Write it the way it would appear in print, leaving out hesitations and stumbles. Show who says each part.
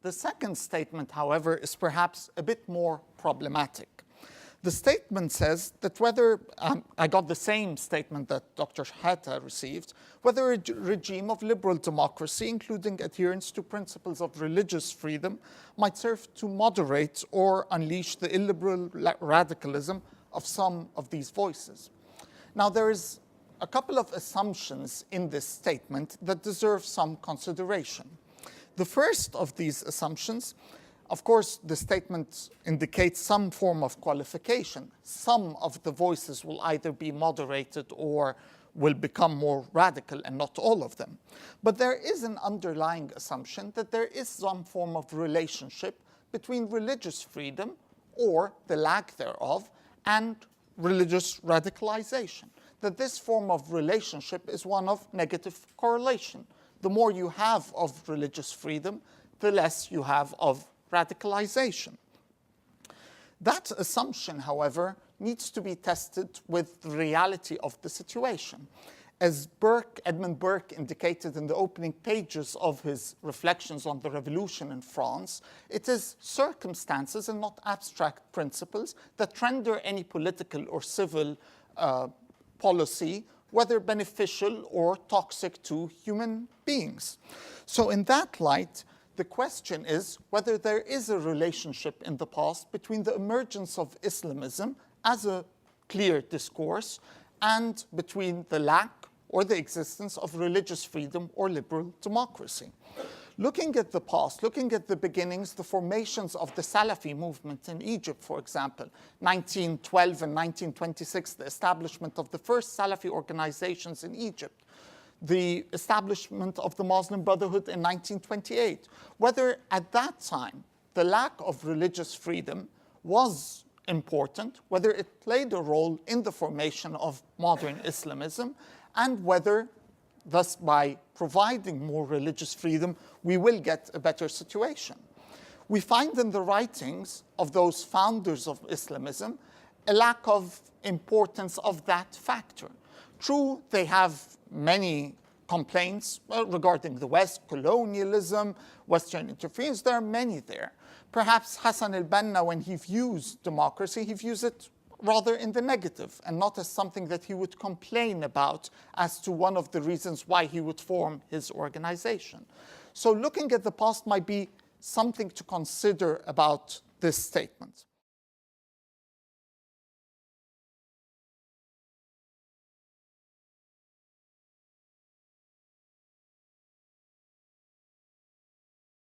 Speaker 1: The second statement, however, is perhaps a bit more problematic. The statement says that whether, I got the same statement that Dr. Shahata received, whether a regime of liberal democracy, including adherence to principles of religious freedom, might serve to moderate or unleash the illiberal radicalism of some of these voices. Now, there is a couple of assumptions in this statement that deserve some consideration. The first of these assumptions, of course, the statement indicates some form of qualification. Some of the voices will either be moderated or will become more radical, and not all of them. But there is an underlying assumption that there is some form of relationship between religious freedom, or the lack thereof, and religious radicalization. That this form of relationship is one of negative correlation. The more you have of religious freedom, the less you have of radicalization. That assumption, however, needs to be tested with the reality of the situation. As Edmund Burke indicated in the opening pages of his reflections on the revolution in France, it is circumstances and not abstract principles that render any political or civil policy whether beneficial or toxic to human beings. So in that light, the question is whether there is a relationship in the past between the emergence of Islamism as a clear discourse and between the lack or the existence of religious freedom or liberal democracy. Looking at the past, looking at the beginnings, the formations of the Salafi movement in Egypt, for example, 1912 and 1926, the establishment of the first Salafi organizations in Egypt, the establishment of the Muslim Brotherhood in 1928, whether at that time the lack of religious freedom was important, whether it played a role in the formation of modern Islamism, and whether, thus by providing more religious freedom, we will get a better situation. We find in the writings of those founders of Islamism a lack of importance of that factor. True, they have many complaints regarding the West, colonialism, Western interference. There are many there. Perhaps Hassan al-Banna, when he views democracy, he views it rather in the negative and not as something that he would complain about as to one of the reasons why he would form his organization. So looking at the past might be something to consider about this statement.